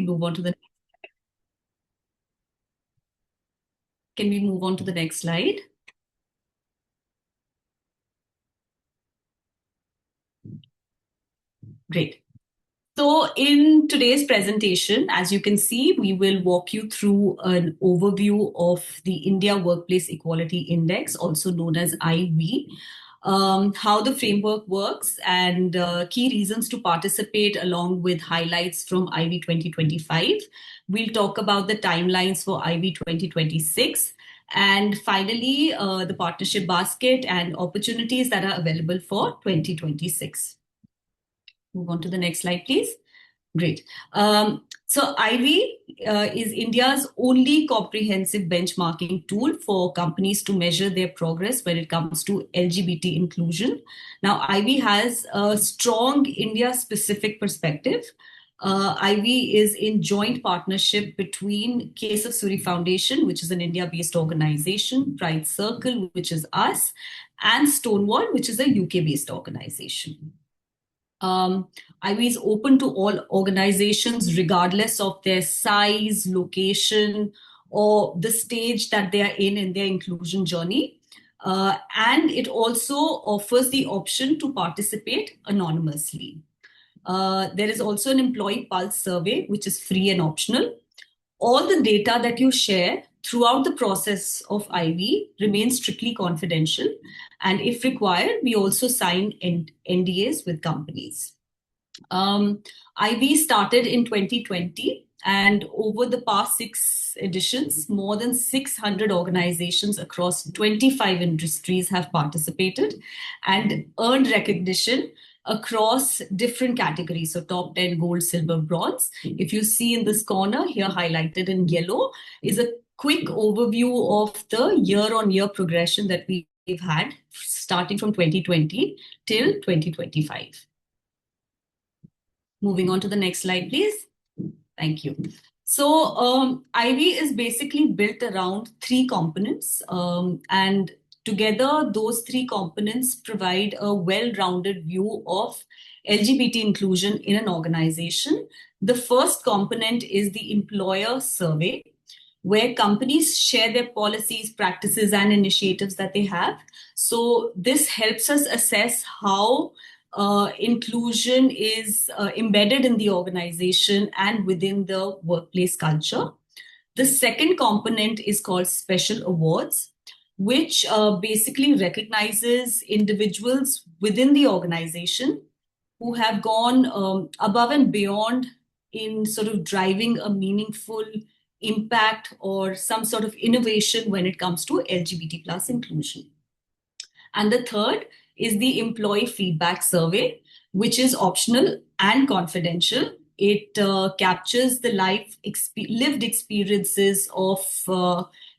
move on to the Can we move on to the next slide? Great. So in today's presentation, as you can see, we will walk you through an overview of the India Workplace Equality Index, also known as IWEI, how the framework works, and key reasons to participate, along with highlights from IWEI 2025. We'll talk about the timelines for IWEI 2026. And finally, the partnership basket and opportunities that are available for 2026. Move on to the next slide, please. Great. So IWEI is India's only comprehensive benchmarking tool for companies to measure their progress when it comes to LGBT inclusion. Now, IWEI has a strong India-specific perspective. IWEI is in joint partnership between Kesavsuri Foundation, which is an India-based organization, Pride Circle, which is us, and Stonewall, which is a UK-based organization. IWEI is open to all organizations, regardless of their size, location, or the stage that they are in their inclusion journey. And it also offers the option to participate anonymously. There is also an employee pulse survey, which is free and optional. All the data that you share throughout the process of IWEI remains strictly confidential. And if required, we also sign NDAs with companies. IWEI started in 2020, and over the past 6 editions, more than 600 organizations across 25 industries have participated and earned recognition across different categories. So top 10, gold, silver, bronze. If you see in this corner here highlighted in yellow is a quick overview of the year-on-year progression that we've had starting from 2020 till 2025. Moving on to the next slide, please. Thank you. So IWEI is basically built around 3 components, and together, those 3 components provide a well-rounded view of LGBT inclusion in an organization. The first component is the employer survey, where companies share their policies, practices, and initiatives that they have. So this helps us assess how inclusion is embedded in the organization and within the workplace culture. The second component is called special awards, which basically recognizes individuals within the organization who have gone above and beyond in sort of driving a meaningful impact or some sort of innovation when it comes to LGBT plus inclusion. And the third is the employee feedback survey, which is optional and confidential. It captures the lived experiences of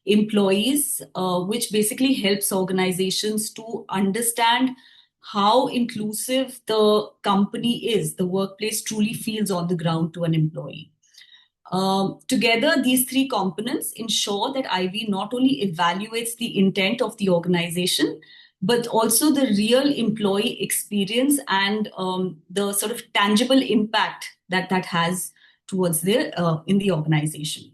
employees, which basically helps organizations to understand how inclusive the company is, the workplace truly feels on the ground to an employee. Together, these 3 components ensure that IWEI not only evaluates the intent of the organization, but also the real employee experience and the sort of tangible impact that has towards in the organization.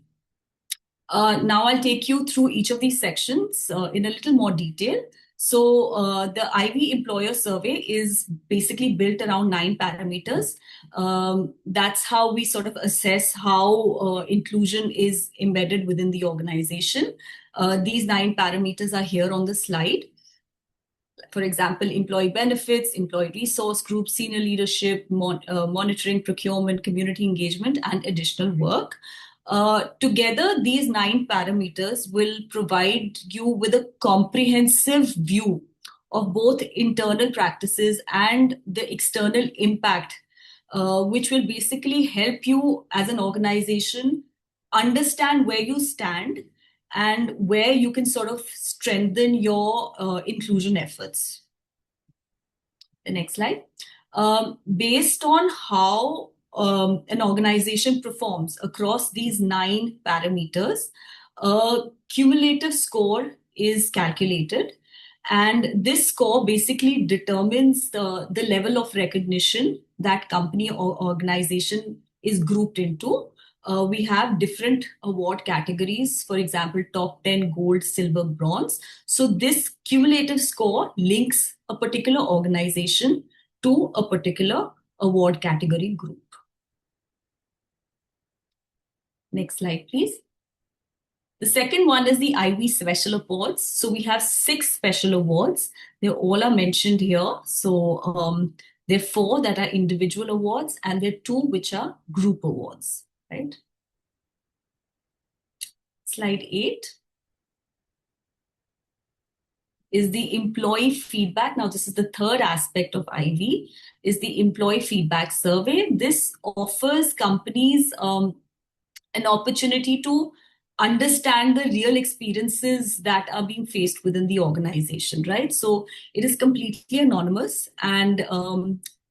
Now I'll take you through each of these sections in a little more detail. So the IWEI employer survey is basically built around 9 parameters. That's how we sort of assess how inclusion is embedded within the organization. These 9 parameters are here on the slide. For example, employee benefits, employee resource groups, senior leadership, monitoring, procurement, community engagement, and additional work. Together, these 9 parameters will provide you with a comprehensive view of both internal practices and the external impact, which will basically help you as an organization understand where you stand and where you can sort of strengthen your inclusion efforts. The next slide. Based on how an organization performs across these 9 parameters, a cumulative score is calculated. And this score basically determines the level of recognition that company or organization is grouped into we have different award categories, for example, top 10, gold, silver, bronze. So this cumulative score links a particular organization to a particular award category group. Next slide, please. The second one is the IWEI Special Awards. So we have 6 special awards. They all are mentioned here. So there are 4 that are individual awards, and there are 2 which are group awards, right? Slide 8 is the employee feedback. Now, this is the third aspect of IWEI, is the employee feedback survey. This offers companies an opportunity to understand the real experiences that are being faced within the organization, right? So it is completely anonymous, and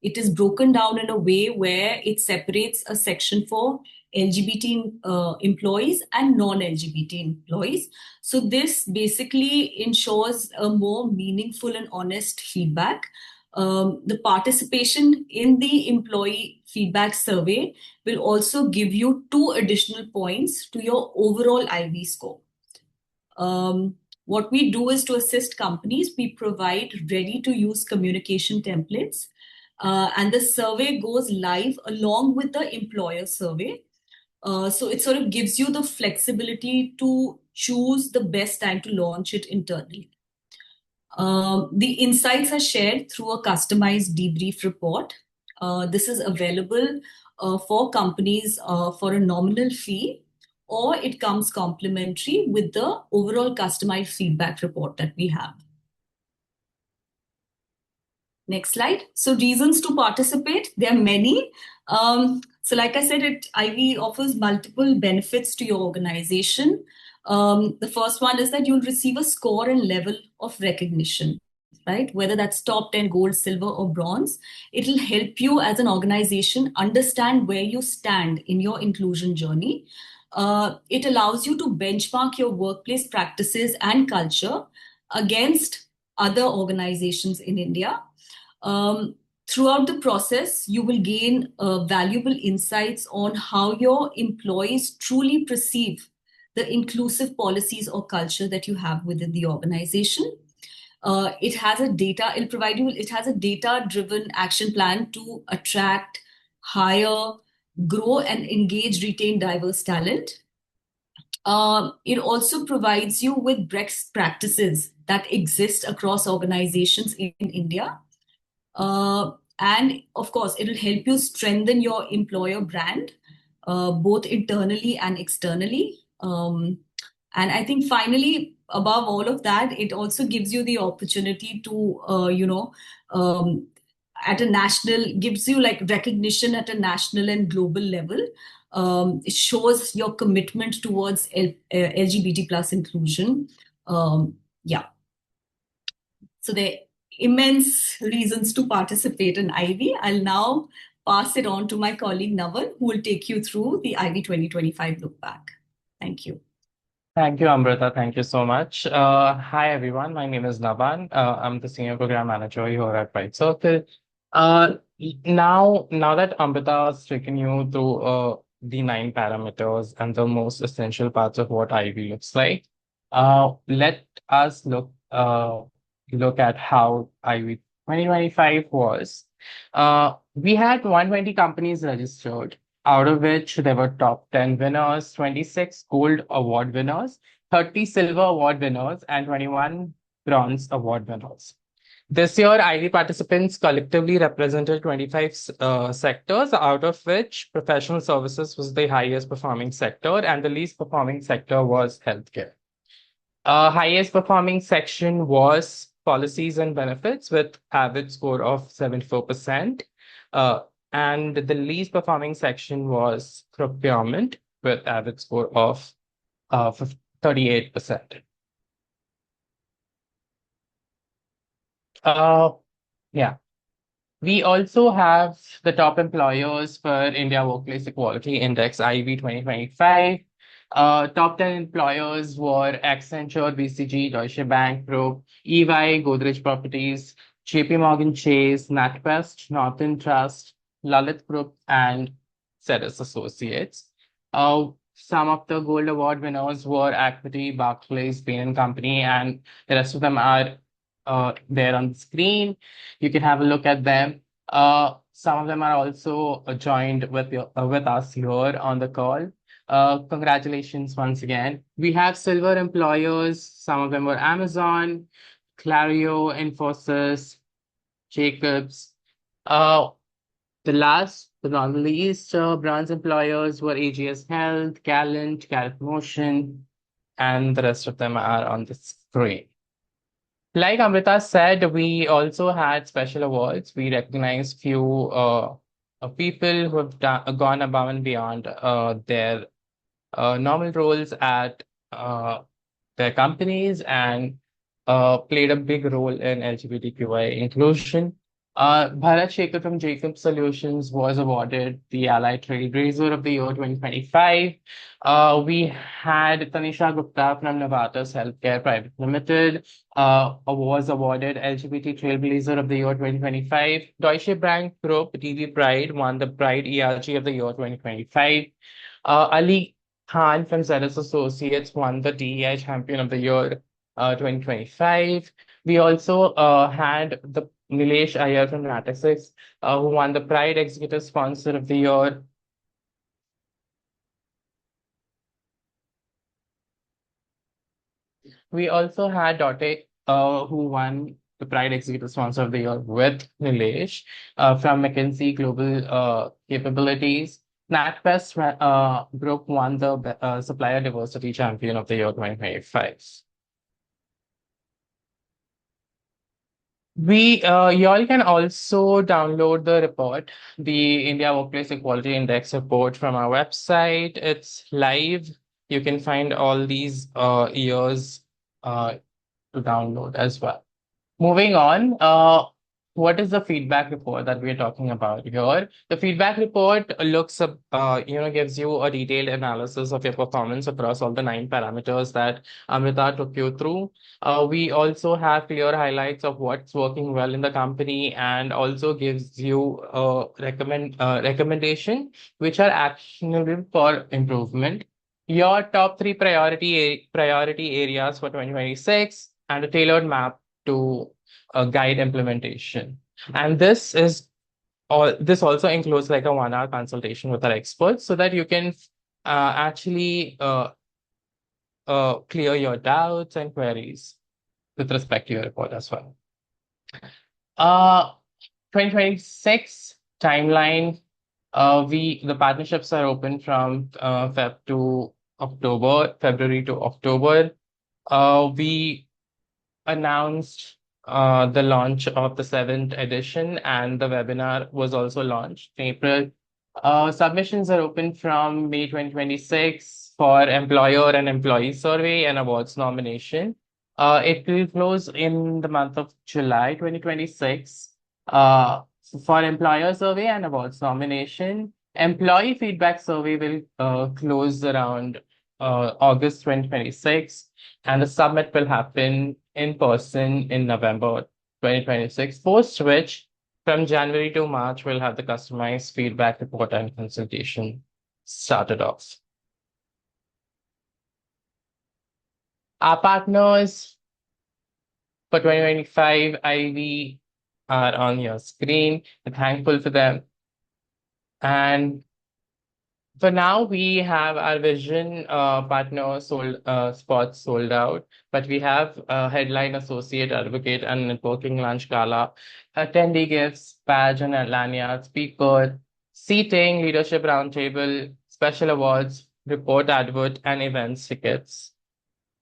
it is broken down in a way where it separates a section for LGBT employees and non-LGBT employees. So this basically ensures a more meaningful and honest feedback. The participation in the employee feedback survey will also give you 2 additional points to your overall IWEI score. What we do is, to assist companies, we provide ready-to-use communication templates, and the survey goes live along with the employer survey. So it sort of gives you the flexibility to choose the best time to launch it internally. The insights are shared through a customized debrief report. This is available for companies for a nominal fee, or it comes complimentary with the overall customized feedback report that we have. Next slide. So reasons to participate, there are many. So like I said, IWEI offers multiple benefits to your organization. The first one is that you'll receive a score and level of recognition, right? Whether that's top 10, gold, silver, or bronze, it'll help you as an organization understand where you stand in your inclusion journey. It allows you to benchmark your workplace practices and culture against other organizations in India. Throughout the process, you will gain valuable insights on how your employees truly perceive the inclusive policies or culture that you have within the organization. It has a data-driven action plan to attract, hire, grow, and engage, retain diverse talent. It also provides you with best practices that exist across organizations in India. And of course, it'll help you strengthen your employer brand, both internally and externally. And I think finally, above all of that, it also gives you the opportunity to, gives you like recognition at a national and global level. It shows your commitment towards LGBT plus inclusion. Yeah. So there are immense reasons to participate in IWEI. I'll now pass it on to my colleague Naval, who will take you through the IWEI 2025 look back. Thank you. Thank you, Amrita. Thank you so much. Hi, everyone. My name is Navan. I'm the Senior Program Manager here at Bright Circle. Now that Amrita has taken you through the 9 parameters and the most essential parts of what IWEI looks like, let us look at how IWEI 2025 was. We had 120 companies registered, out of which there were top 10 winners, 26 gold award winners, 30 silver award winners, and 21 bronze award winners. This year, IWEI participants collectively represented 25 sectors, out of which professional services was the highest performing sector, and the least performing sector was healthcare. Highest performing section was policies and benefits with average score of 74%. And the least performing section was procurement with average score of 38%. Yeah. We also have the top employers for India Workplace Equality Index IWEI 2025. Top 10 employers were Accenture, BCG, Deutsche Bank Group, EY, Godrej Properties, JP Morgan Chase, NatWest, Northern Trust, Lalit Group, and Ceres Associates. Some of the gold award winners were Equity, Barclays, Bain and Company, and the rest of them are there on the screen. You can have a look at them. Some of them are also joined with us here on the call. Congratulations once again. We have silver employers. Some of them were Amazon, Clario, Infosys, Jacobs. Uh, the last but not the least, bronze employers were AGS Health, Gallant, Garrett Motion, and the rest of them are on the screen. Like Amrita said, we also had special awards. We recognized few people who have gone above and beyond their normal roles at their companies and played a big role in LGBTQI inclusion. Bharat Shekhar from Jacob Solutions was awarded the Allied Trailblazer of the Year 2025. We had Tanisha Gupta from Novartis Healthcare Private Limited was awarded LGBT Trailblazer of the Year 2025. Deutsche Bank Group DB Pride won the Pride ERG of the Year 2025. Ali Khan from Zealous Associates won the DEI Champion of the Year 2025. We also had the Nilesh Iyer from Natixis, who won the Pride Executive Sponsor of the Year. We also had Dotte, who won the Pride Executive Sponsor of the Year with Nilesh from McKinsey Global Capabilities. NatWest Group won the Supplier Diversity Champion of the Year 2025. Y'all can also download the report, the India Workplace Equality Index report from our website. It's live. You can find all these years to download as well. Moving on, what is the feedback report that we're talking about here? The feedback report looks up, gives you a detailed analysis of your performance across all the 9 parameters that Amrita took you through. We also have clear highlights of what's working well in the company and also gives you a recommendation which are actionable for improvement. Your top 3 priority areas for 2026 and a tailored map to guide implementation. And this also includes like a 1 hour consultation with our experts so that you can actually clear your doubts and queries with respect to your report as well. Uh, 2026 timeline. The partnerships are open from February to October. We announced the launch of the 7th edition, and the webinar was also launched in April. Submissions are open from May 2026 for employer and employee survey and awards nomination. It will close in the month of July 2026 for employer survey and awards nomination. Employee feedback survey will close around August 2026, and the summit will happen in person in November 2026, post which from January to March, we'll have the customized feedback report and consultation started off. Our partners for 2025 IWEI are on your screen. We're thankful for them. And for now, we have our vision partner spots sold out, but we have headline associate advocate and networking lunch gala, attendee gifts, badge and lanyard, speaker, seating, leadership roundtable, special awards, report advert, and events tickets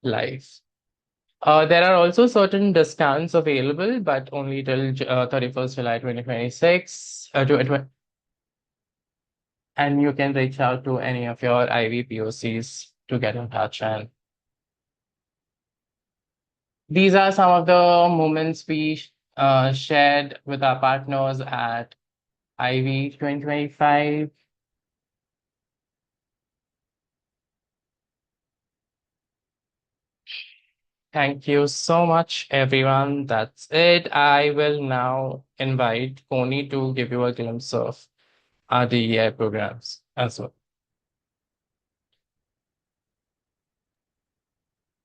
live. There are also certain discounts available, but only till 31st July 2026. And you can reach out to any of your IV POCs to get in touch. And these are some of the moments we shared with our partners at IV 2025. Thank you so much, everyone. That's it. I will now invite Koni to give you a glimpse of our DEI programs as well.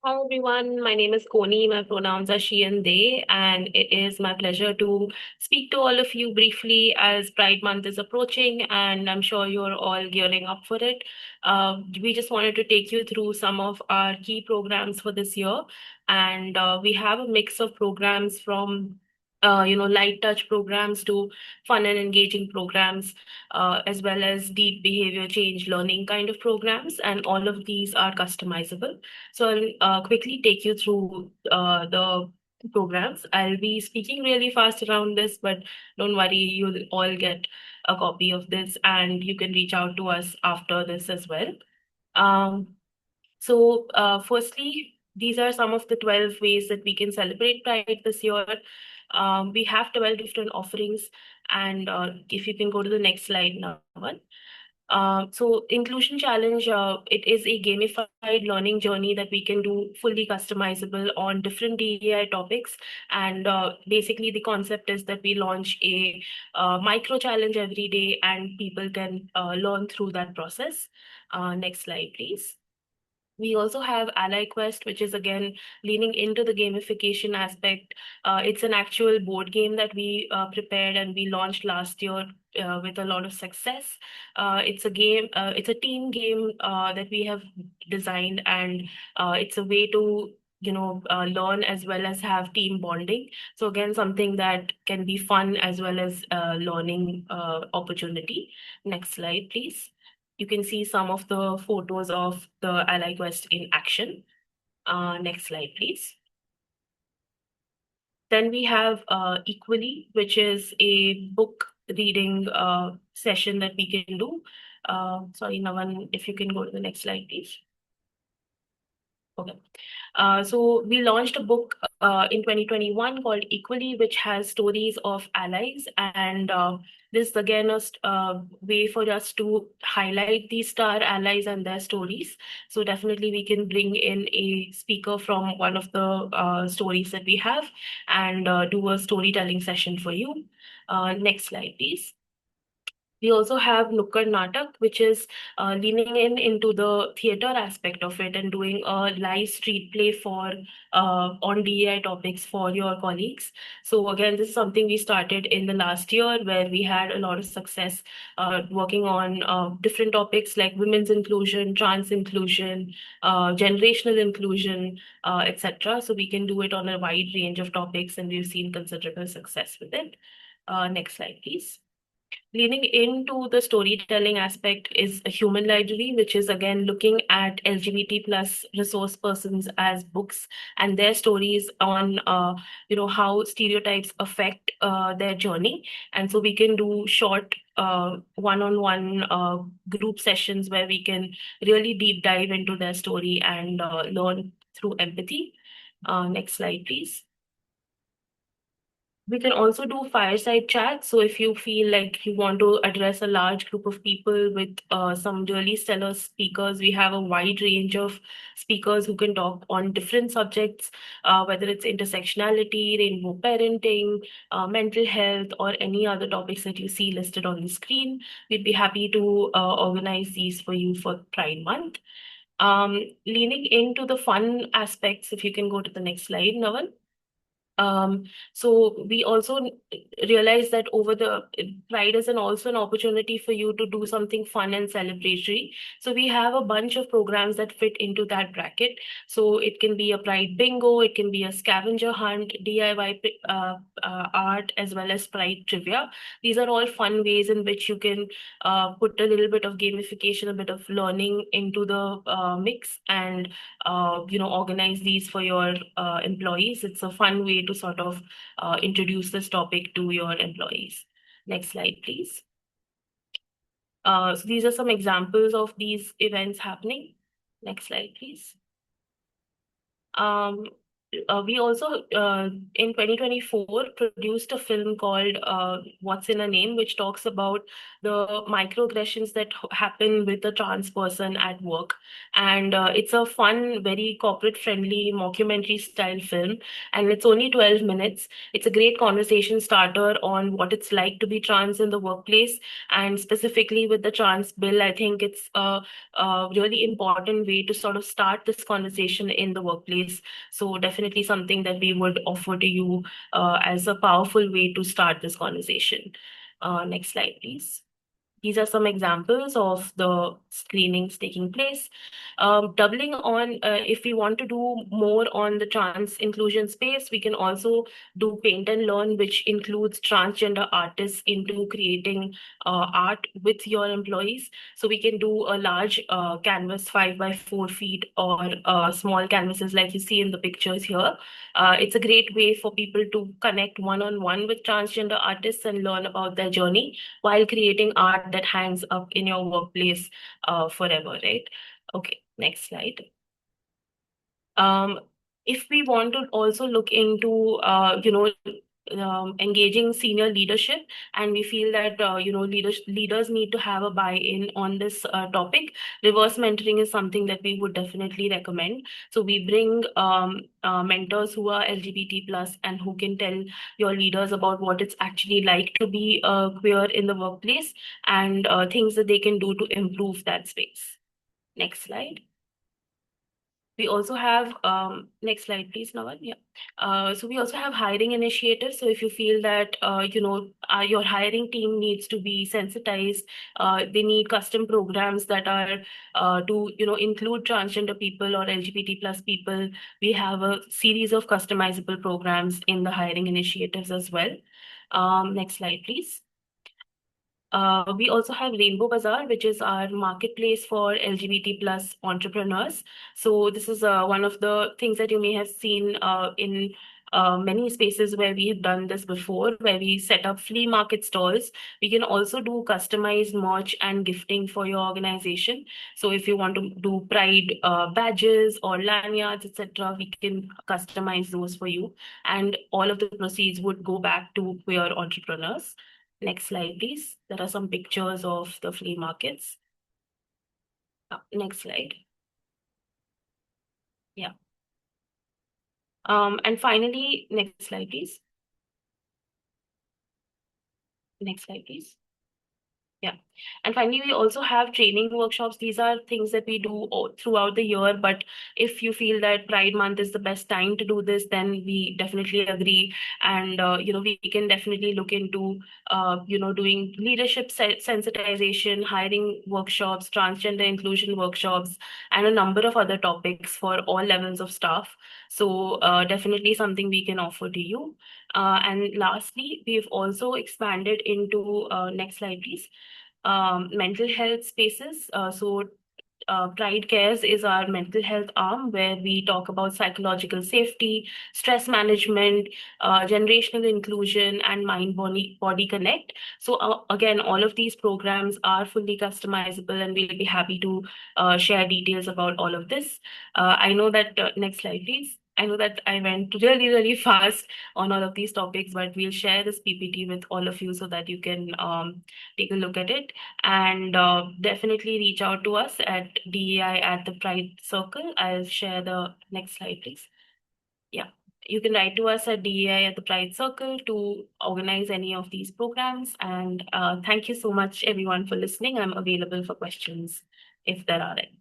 Hi everyone, my name is Koni. My pronouns are she and they, and it is my pleasure to speak to all of you briefly as Pride Month is approaching, and I'm sure you're all gearing up for it. We just wanted to take you through some of our key programs for this year, and we have a mix of programs from light touch programs to fun and engaging programs, as well as deep behavior change learning kind of programs, and all of these are customizable. So I'll quickly take you through the programs. I'll be speaking really fast around this, but don't worry, you'll all get a copy of this and you can reach out to us after this as well. Um, firstly, these are some of the 12 ways that we can celebrate Pride this year. We have 12 different offerings, and if you can go to the next slide now. Inclusion challenge, it is a gamified learning journey that we can do fully customizable on different DEI topics. And basically the concept is that we launch a micro challenge every day and people can learn through that process. Next slide, please. We also have Ally Quest, which is again leaning into the gamification aspect. It's an actual board game that we prepared and we launched last year with a lot of success. It's a game, it's a team game that we have designed, and it's a way to learn as well as have team bonding. So again, something that can be fun as well as learning opportunity. Next slide, please. You can see some of the photos of the Ally Quest in action. Next slide, please. Then we have Equally, which is a book reading session that we can do. Sorry, Navan, if you can go to the next slide, please. Okay. So we launched a book in 2021 called Equally, which has stories of allies. And this is again a way for us to highlight these star allies and their stories. So definitely we can bring in a speaker from one of the stories that we have and do a storytelling session for you. Next slide, please. We also have Nukkad Natak, which is leaning in into the theater aspect of it and doing a live street play for on DEI topics for your colleagues. So again, this is something we started in the last year where we had a lot of success working on different topics like women's inclusion, trans inclusion, generational inclusion, etc. So we can do it on a wide range of topics, and we've seen considerable success with it. Next slide, please. Leaning into the storytelling aspect is a human library, which is again looking at LGBT plus resource persons as books and their stories on, how stereotypes affect their journey. And so we can do short one-on-one group sessions where we can really deep dive into their story and learn through empathy. Next slide, please. We can also do fireside chat. So if you feel like you want to address a large group of people with some really stellar speakers, we have a wide range of speakers who can talk on different subjects, whether it's intersectionality, rainbow parenting, mental health, or any other topics that you see listed on the screen. We'd be happy to organize these for you for Pride Month. Leaning into the fun aspects, if you can go to the next slide, Naval. So we also realize that over the Pride is also an opportunity for you to do something fun and celebratory. So we have a bunch of programs that fit into that bracket. So it can be a Pride bingo, it can be a scavenger hunt, DIY art, as well as Pride trivia. These are all fun ways in which you can put a little bit of gamification, a bit of learning into the mix, and organize these for your employees. It's a fun way to sort of introduce this topic to your employees. Next slide, please. So these are some examples of these events happening. Next slide, please. Um, we also in 2024 produced a film called What's in a Name, which talks about the microaggressions that happen with a trans person at work. And it's a fun, very corporate friendly mockumentary style film. And it's only 12 minutes. It's a great conversation starter on what it's like to be trans in the workplace. And specifically with the trans bill, I think it's a really important way to sort of start this conversation in the workplace. So definitely something that we would offer to you as a powerful way to start this conversation. Next slide, please. These are some examples of the screenings taking place. Doubling on, if we want to do more on the trans inclusion space, we can also do paint and learn, which includes transgender artists into creating art with your employees. So we can do a large canvas 5 by 4 feet or small canvases like you see in the pictures here. It's a great way for people to connect one-on-one with transgender artists and learn about their journey while creating art that hangs up in your workplace forever, right? Okay, next slide. Um, if we want to also look into, engaging senior leadership, and we feel that, leaders need to have a buy-in on this topic, reverse mentoring is something that we would definitely recommend. So we bring mentors who are LGBT plus and who can tell your leaders about what it's actually like to be queer in the workplace and things that they can do to improve that space. Next slide. We also have, next slide, please, Naval. Yeah. So we also have hiring initiatives. So if you feel that, your hiring team needs to be sensitized, they need custom programs that are to, include transgender people or LGBT plus people, we have a series of customizable programs in the hiring initiatives as well. Next slide, please. We also have Rainbow Bazaar, which is our marketplace for LGBT plus entrepreneurs. So this is one of the things that you may have seen in many spaces where we have done this before, where we set up flea market stalls. We can also do customized merch and gifting for your organization. So if you want to do Pride badges or lanyards, etc., we can customize those for you. And all of the proceeds would go back to queer entrepreneurs. Next slide, please. There are some pictures of the flea markets. Next slide. Yeah. And finally, next slide, please. Next slide, please. Yeah. And finally, we also have training workshops. These are things that we do throughout the year. But if you feel that Pride Month is the best time to do this, then we definitely agree. And, we can definitely look into, doing leadership sensitization, hiring workshops, transgender inclusion workshops, and a number of other topics for all levels of staff. So definitely something we can offer to you. And lastly, we've also expanded into, next slide, please, mental health spaces. Pride Cares is our mental health arm where we talk about psychological safety, stress management, generational inclusion, and mind-body connect. So again, all of these programs are fully customizable, and we'll be happy to share details about all of this. I know that, next slide, please. I know that I went really, really fast on all of these topics, but we'll share this PPT with all of you so that you can take a look at it. And definitely reach out to us at DEI at the Pride Circle. I'll share the next slide, please. Yeah, you can write to us at DEI at the Pride Circle to organize any of these programs. And thank you so much, everyone, for listening. I'm available for questions if there are any.